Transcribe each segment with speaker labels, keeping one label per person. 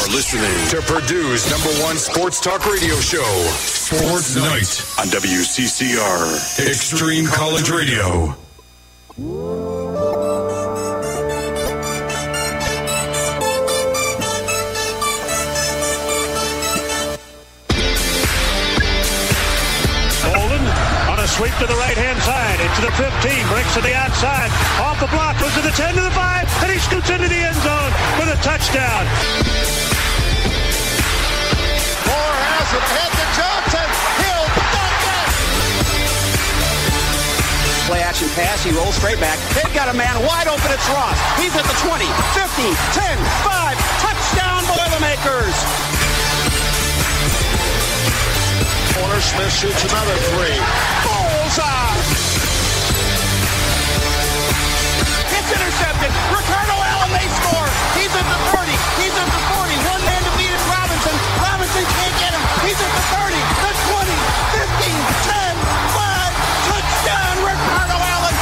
Speaker 1: listening to Purdue's #1 sports talk radio show, Sports Night on WCCR, Extreme College Radio.
Speaker 2: Sweep to the right-hand side, into the 15, breaks to the outside, off the block, goes to the 10, to the 5, and he scoots into the end zone with a touchdown.
Speaker 3: Moore has it, ahead to Johnson, Hill, play action pass, he rolls straight back, they've got a man wide open, it's Ross, he's at the 20, 15, 10, 5, touchdown Boilermakers! Corner, Smith shoots another three. Bullseye! It's intercepted. Ricardo Allen, they score. He's at the 30. He's at the 40. One man defeated Robinson. Robinson can't get him. He's at the 30, the 20, 15, 10, 5. Touchdown, Ricardo Allen.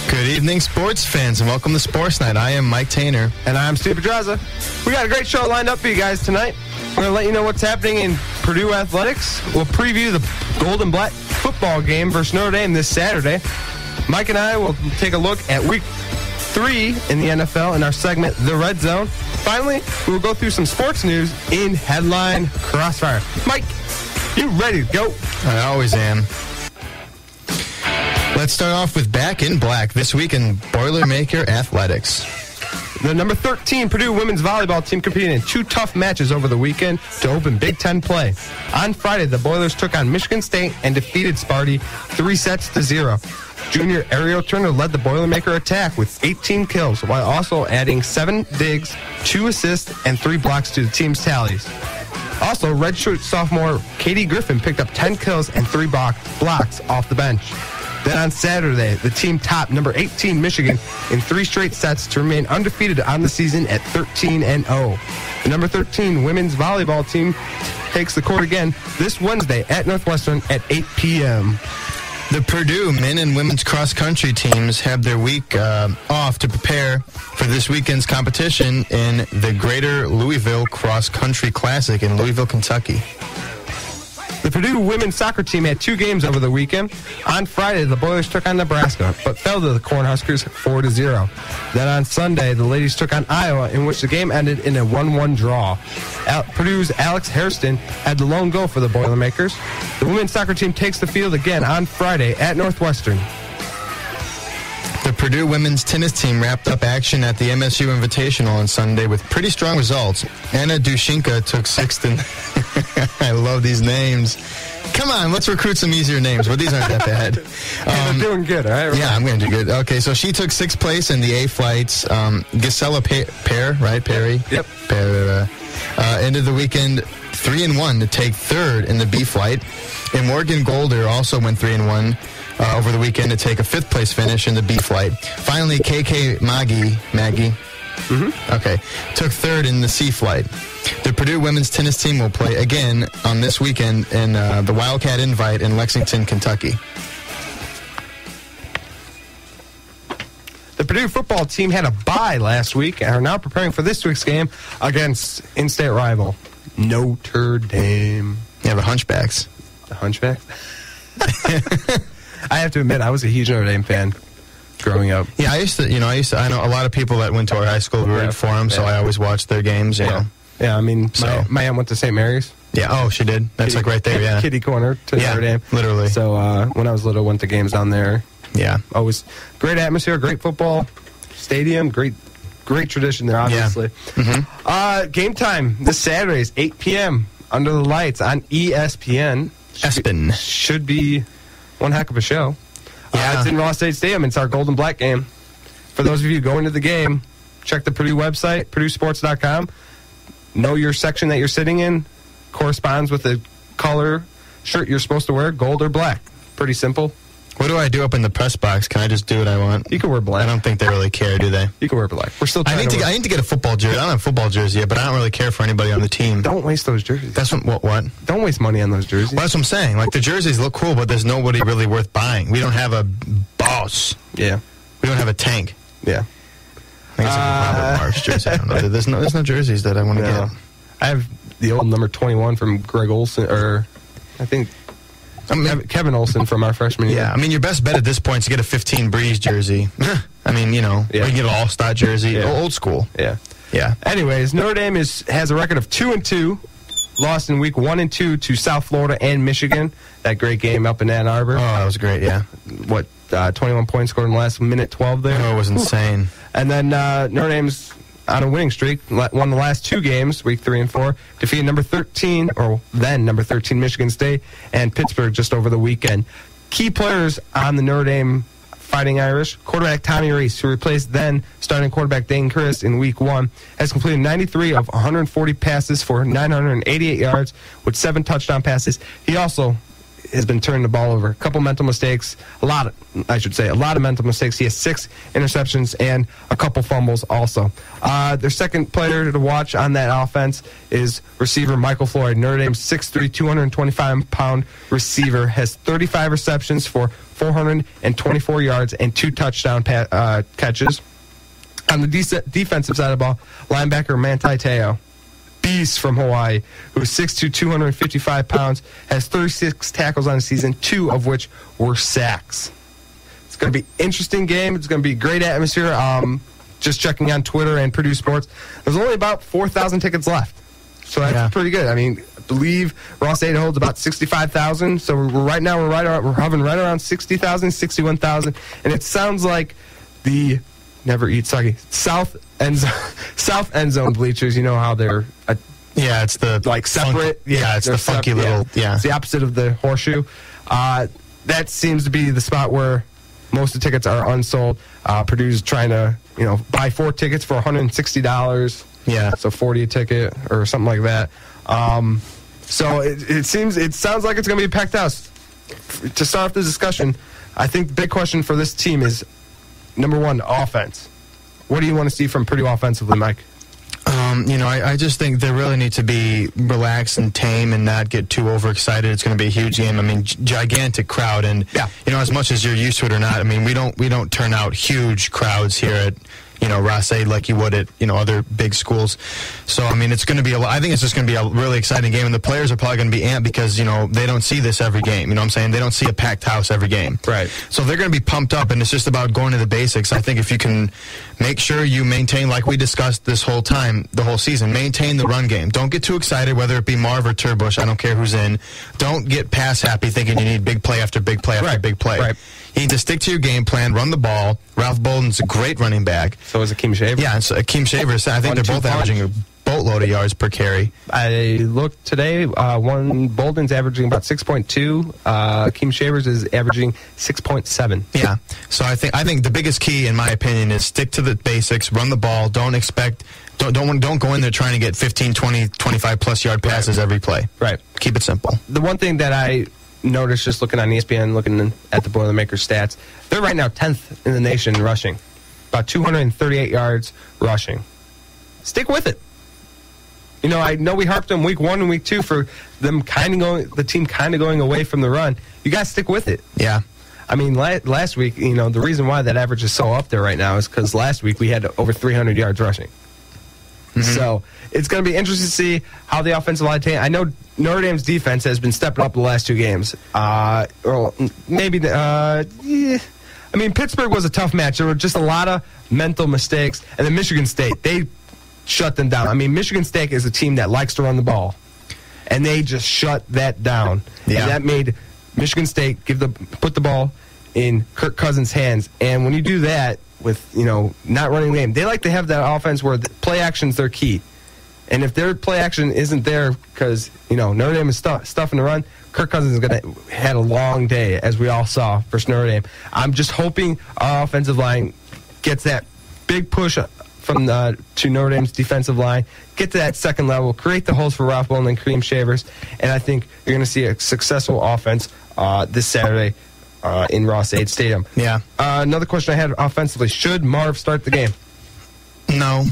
Speaker 4: Good evening, sports fans, and welcome to Sports Night. I am Mike Tainer.
Speaker 5: And I'm Steve Pedraza. We got a great show lined up for you guys tonight. We're going to let you know what's happening in Purdue athletics. We'll preview the Gold and Black football game versus Notre Dame this Saturday. Mike and I will take a look at week 3 in the NFL in our segment, The Red Zone. Finally, we will go through some sports news in Headline Crossfire. Mike, you ready to go?
Speaker 4: I always am. Let's start off with Back in Black this week in Boilermaker athletics.
Speaker 5: The number 13 Purdue women's volleyball team competed in 2 tough matches over the weekend to open Big Ten play. On Friday, the Boilers took on Michigan State and defeated Sparty 3-0. Junior Ariel Turner led the Boilermaker attack with 18 kills, while also adding 7 digs, 2 assists, and 3 blocks to the team's tallies. Also, redshirt sophomore Katie Griffin picked up 10 kills and 3 blocks off the bench. Then on Saturday, the team topped number 18 Michigan in 3 straight sets to remain undefeated on the season at 13-0. The number 13 women's volleyball team takes the court again this Wednesday at Northwestern at 8 p.m.
Speaker 4: The Purdue men and women's cross-country teams have their week off to prepare for this weekend's competition in the Greater Louisville Cross Country Classic in Louisville, Kentucky.
Speaker 5: The Purdue women's soccer team had 2 games over the weekend. On Friday, the Boilers took on Nebraska, but fell to the Cornhuskers 4-0. Then on Sunday, the ladies took on Iowa, in which the game ended in a 1-1 draw. Purdue's Alex Hairston had the lone goal for the Boilermakers. The women's soccer team takes the field again on Friday at Northwestern.
Speaker 4: The Purdue women's tennis team wrapped up action at the MSU Invitational on Sunday with pretty strong results. Anna Dushinka took 6th in... I love these names. Come on, let's recruit some easier names. Well, these aren't that bad.
Speaker 5: You're doing good, all right?
Speaker 4: Yeah, I'm going to do good. Okay, so she took 6th place in the A flights. Gisela Perry?
Speaker 5: Yep.
Speaker 4: Ended the weekend 3-1 to take 3rd in the B flight. And Morgan Golder also went 3-1. Over the weekend to take a 5th place finish in the B flight. Finally, KK Maggie, okay, took 3rd in the C flight. The Purdue women's tennis team will play again on this weekend in the Wildcat Invite in Lexington, Kentucky.
Speaker 5: The Purdue football team had a bye last week and are now preparing for this week's game against in-state rival Notre Dame.
Speaker 4: Yeah, the Hunchbacks.
Speaker 5: The Hunchbacks? I have to admit, I was a huge Notre Dame fan growing up.
Speaker 4: Yeah, I know a lot of people that went to our high school rooted for them, so I always watched their games. You know.
Speaker 5: Yeah, I mean, my aunt went to St. Mary's.
Speaker 4: Yeah, oh, she did. That's like right there, yeah.
Speaker 5: Kitty corner to Notre Dame.
Speaker 4: Literally.
Speaker 5: So when I was little, went to games down there.
Speaker 4: Yeah.
Speaker 5: Always great atmosphere, great football stadium, great tradition there, obviously.
Speaker 4: Yeah. Mm-hmm.
Speaker 5: Game time this Saturday is 8 p.m. under the lights on ESPN. Should be one heck of a show.
Speaker 4: Yeah.
Speaker 5: It's in Ross State Stadium. It's our Gold and Black game. For those of you going to the game, check the Purdue website, purduesports.com. Know your section that you're sitting in corresponds with the color shirt you're supposed to wear, gold or black. Pretty simple.
Speaker 4: What do I do up in the press box? Can I just do what I want?
Speaker 5: You can wear black.
Speaker 4: I don't think they really care, do they?
Speaker 5: You can wear black. We're still.
Speaker 4: I need to get a football jersey. I don't have a football jersey yet, but I don't really care for anybody on the team.
Speaker 5: Don't waste those jerseys.
Speaker 4: That's what?
Speaker 5: Don't waste money on those jerseys.
Speaker 4: Well, that's what I'm saying. Like, the jerseys look cool, but there's nobody really worth buying. We don't have a boss.
Speaker 5: Yeah.
Speaker 4: We don't have a tank.
Speaker 5: Yeah.
Speaker 4: I think it's probably Marv's jersey. I don't know. There's no jerseys that I want to get.
Speaker 5: I have the old number 21 from Greg Olson, or I think Kevin Olson from our freshman year.
Speaker 4: Yeah, I mean, your best bet at this point is to get a 15 Breeze jersey. I mean, you know, or you can get an All-Star jersey, old school.
Speaker 5: Yeah. Anyways, Notre Dame has a record of 2-2, lost in week 1 and 2 to South Florida and Michigan. That great game up in Ann Arbor.
Speaker 4: Oh, that was great. Yeah.
Speaker 5: 21 points scored in the last minute 12 there.
Speaker 4: Oh, it was insane.
Speaker 5: And then Notre Dame's on a winning streak, won the last 2 games, week 3 and 4, defeated number 13 Michigan State and Pittsburgh just over the weekend. Key players on the Notre Dame Fighting Irish: quarterback Tommy Reese, who replaced then starting quarterback Dane Chris in week 1, has completed 93 of 140 passes for 988 yards with 7 touchdown passes. He also has been turning the ball over. A couple mental mistakes, a lot of mental mistakes. He has 6 interceptions and a couple fumbles also. Their second player to watch on that offense is receiver Michael Floyd. Notre Dame's 6'3", 225-pound receiver has 35 receptions for 424 yards and 2 touchdown catches. On the defensive side of the ball, linebacker Manti Te'o, beast from Hawaii, who is 6'2", 255 pounds, has 36 tackles on the season, 2 of which were sacks. It's going to be an interesting game. It's going to be a great atmosphere. Just checking on Twitter and Purdue Sports, there's only about 4,000 tickets left. So that's pretty good. I mean, I believe Ross-Ade holds about 65,000. So we're hovering right around 60,000, 61,000. And it sounds like the South end zone bleachers. You know how they're
Speaker 4: it's the
Speaker 5: separate.
Speaker 4: It's the funky little. Yeah,
Speaker 5: it's the opposite of the horseshoe. That seems to be the spot where most of the tickets are unsold. Purdue's trying to buy 4 tickets for $160.
Speaker 4: Yeah,
Speaker 5: so 40 a ticket or something like that. So it sounds like it's going to be a packed house. To start off the discussion, I think the big question for this team is, number 1, offense. What do you want to see from Purdue offensively, Mike?
Speaker 4: I just think they really need to be relaxed and tame and not get too overexcited. It's going to be a huge game. I mean, gigantic crowd, and as much as you're used to it or not, I mean, we don't turn out huge crowds here at Ross-Ade like you would at other big schools. So I mean, it's going to be I think it's just going to be a really exciting game, and the players are probably going to be amped because they don't see this every game. You know what I'm saying? They don't see a packed house every game.
Speaker 5: Right.
Speaker 4: So they're going to be pumped up, and it's just about going to the basics. I think if you can make sure you maintain, like we discussed this whole time, the whole season, maintain the run game. Don't get too excited, whether it be Marv or Turbush. I don't care who's in. Don't get pass happy thinking you need big play after big play after big play.
Speaker 5: Right.
Speaker 4: You need to stick to your game plan, run the ball. Ralph Bolden's a great running back.
Speaker 5: So is Akeem Shaver.
Speaker 4: Yeah, and so Akeem Shaver, I think they're both averaging a boatload of yards per carry.
Speaker 5: I looked today, Bolden's averaging about 6.2. Akeem Shavers is averaging 6.7.
Speaker 4: Yeah, so I think the biggest key, in my opinion, is stick to the basics, run the ball. Don't go in there trying to get 15, 20, 25-plus yard passes every play.
Speaker 5: Right.
Speaker 4: Keep it simple.
Speaker 5: The one thing that I noticed just looking on ESPN, looking at the Boilermakers stats, they're right now 10th in the nation in rushing. About 238 yards rushing. Stick with it. I know we harped on week 1 and week 2 for them the team kind of going away from the run. You got to stick with it.
Speaker 4: Yeah.
Speaker 5: I mean, last week, the reason why that average is so up there right now is because last week we had over 300 yards rushing. Mm-hmm. So it's going to be interesting to see how the offensive line. I know Notre Dame's defense has been stepping up the last 2 games. Pittsburgh was a tough match. There were just a lot of mental mistakes. And then Michigan State, they shut them down. I mean, Michigan State is a team that likes to run the ball. And they just shut that down. Yeah. And that made Michigan State put the ball in Kirk Cousins' hands. And when you do that with, not running the game, they like to have that offense where the play action's their key. And if their play action isn't there because, Notre Dame is stuffing the run, Kirk Cousins is going to had a long day, as we all saw, versus Notre Dame. I'm just hoping our offensive line gets that big push to Notre Dame's defensive line, get to that second level, create the holes for Ralph Bolden and Kareem Shavers, and I think you're going to see a successful offense this Saturday in Ross-Ade Stadium.
Speaker 4: Yeah.
Speaker 5: Another question I had offensively: should Marv start the game?
Speaker 4: No.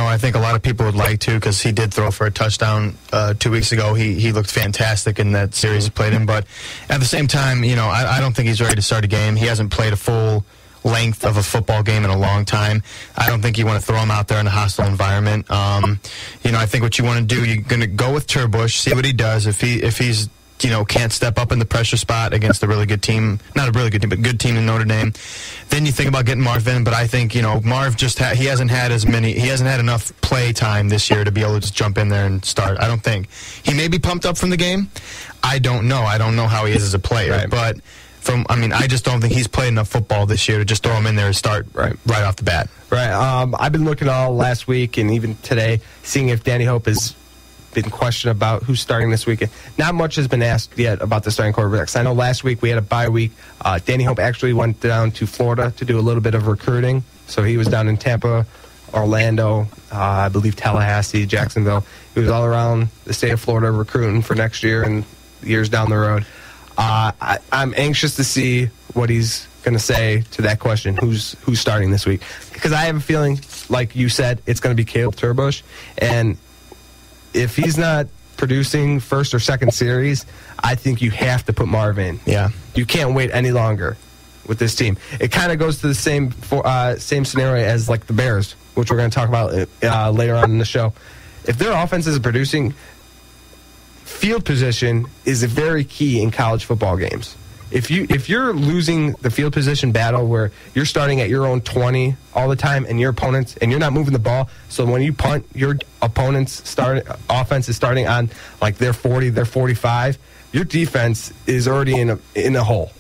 Speaker 4: I think a lot of people would like to because he did throw for a touchdown 2 weeks ago. He looked fantastic in that series he played in. But at the same time, I don't think he's ready to start a game. He hasn't played a full length of a football game in a long time. I don't think you want to throw him out there in a hostile environment. I think what you want to do, you're going to go with Turbush, see what he does. If he's can't step up in the pressure spot against a really good team, not a really good team, but good team in Notre Dame, then you think about getting Marv in. But I think, Marv he hasn't had enough play time this year to be able to just jump in there and start. I don't think. He may be pumped up from the game. I don't know. I don't know how he is as a player.
Speaker 5: Right.
Speaker 4: But I just don't think he's played enough football this year to just throw him in there and start right off the bat.
Speaker 5: Right. I've been looking all last week and even today, seeing if Danny Hope has been questioned about who's starting this weekend. Not much has been asked yet about the starting quarterbacks. I know last week we had a bye week. Danny Hope actually went down to Florida to do a little bit of recruiting. So he was down in Tampa, Orlando, I believe Tallahassee, Jacksonville. He was all around the state of Florida recruiting for next year and years down the road. I'm anxious to see what he's going to say to that question, who's starting this week. Because I have a feeling, like you said, it's going to be Caleb Turbush. And if he's not producing first or second series, I think you have to put Marv in.
Speaker 4: Yeah.
Speaker 5: You can't wait any longer with this team. It kind of goes to the same scenario as like the Bears, which we're going to talk about later on in the show. If their offense is producing, field position is very key in college football games. If you're losing the field position battle where you're starting at your own 20 all the time and your opponents and you're not moving the ball, so when you punt, your opponent's offense is starting on like their 40, their 45, your defense is already in a hole.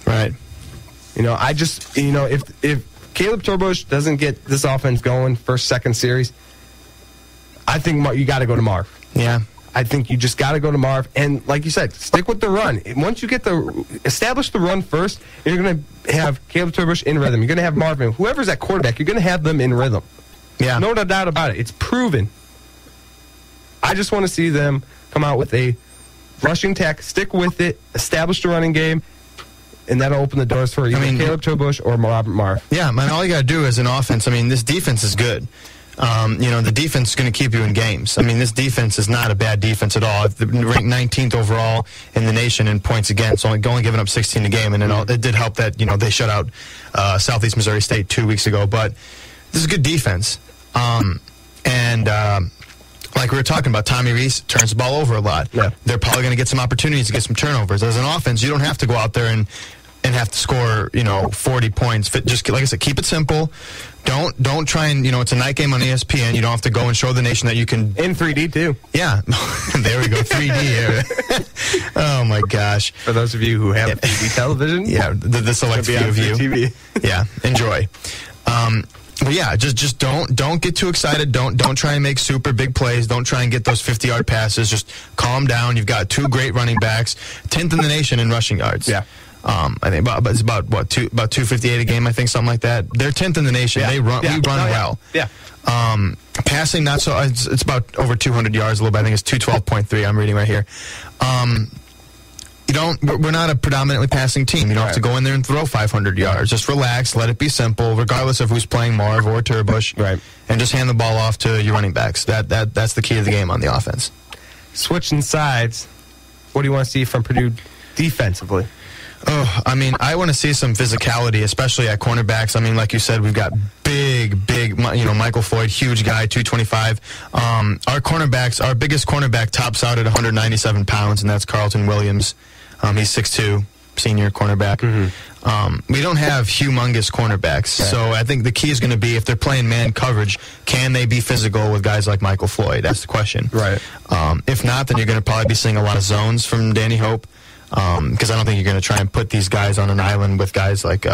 Speaker 4: Right.
Speaker 5: If Caleb Turbush doesn't get this offense going first, second series, I think you got to go to Marv.
Speaker 4: Yeah.
Speaker 5: I think you just got to go to Marv. And like you said, stick with the run. Once you establish the run first, you're going to have Caleb Turbush in rhythm. You're going to have Marvin. Whoever's at quarterback, you're going to have them in rhythm.
Speaker 4: Yeah.
Speaker 5: No doubt about it. It's proven. I just want to see them come out with a rushing attack, stick with it, establish the running game, and that'll open the doors for either Caleb Turbush or Robert Marv.
Speaker 4: Yeah, man, all you got to do is an offense. This defense is good. The defense is going to keep you in games. This defense is not a bad defense at all. They're ranked 19th overall in the nation in points against, only giving up 16 a game. And it did help that, they shut out Southeast Missouri State 2 weeks ago. But this is a good defense. Like we were talking about, Tommy Rees turns the ball over a lot.
Speaker 5: Yeah.
Speaker 4: They're probably going to get some opportunities to get some turnovers. As an offense, you don't have to go out there and have to score, 40 points. Just like I said, keep it simple. Don't try and, it's a night game on ESPN. You don't have to go and show the nation that you can.
Speaker 5: In 3D, too.
Speaker 4: Yeah. There we go, 3D here. Oh, my gosh.
Speaker 5: For those of you who have 3D television.
Speaker 4: Yeah, the select few of you.
Speaker 5: TV.
Speaker 4: Yeah, enjoy. But yeah, just don't get too excited. Don't try and make super big plays. Don't try and get those 50-yard passes. Just calm down. You've got two great running backs, 10th in the nation in rushing yards.
Speaker 5: Yeah.
Speaker 4: I think it's about 258 a game. I think something like that. They're 10th in the nation.
Speaker 5: Yeah.
Speaker 4: We run well.
Speaker 5: Yeah.
Speaker 4: Passing not so. It's about over 200 yards a little bit. I think it's 212.3. I'm reading right here. We're not a predominantly passing team. You don't have to go in there and throw 500 yards. Just relax, let it be simple, regardless of who's playing Marv or Turbush.
Speaker 5: Right.
Speaker 4: And just hand the ball off to your running backs. That's the key to the game on the offense.
Speaker 5: Switching sides, what do you want to see from Purdue defensively?
Speaker 4: Oh, I want to see some physicality, especially at cornerbacks. Like you said, we've got big, Michael Floyd, huge guy, 225. Our biggest cornerback tops out at 197 pounds, and that's Carlton Williams. He's 6'2", senior cornerback. Mm-hmm. We don't have humongous cornerbacks, so I think the key is going to be if they're playing man coverage, can they be physical with guys like Michael Floyd? That's the question.
Speaker 5: Right.
Speaker 4: If not, then you're going to probably be seeing a lot of zones from Danny Hope. Because I don't think you're going to try and put these guys on an island with guys like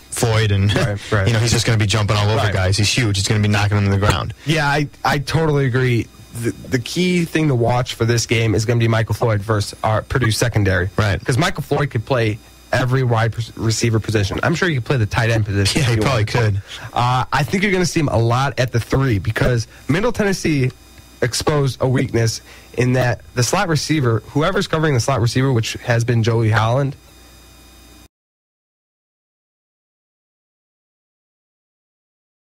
Speaker 4: Floyd and,
Speaker 5: right.
Speaker 4: He's just going to be jumping all over guys. He's huge. He's going to be knocking them to the ground.
Speaker 5: Yeah, I totally agree. The key thing to watch for this game is going to be Michael Floyd versus our Purdue secondary.
Speaker 4: Right.
Speaker 5: Because Michael Floyd could play every wide receiver position. I'm sure he could play the tight end position.
Speaker 4: Yeah, he probably could.
Speaker 5: I think you're going to see him a lot at the 3 because Middle Tennessee exposed a weakness in that the slot receiver, whoever's covering the slot receiver, which has been Joey Holland,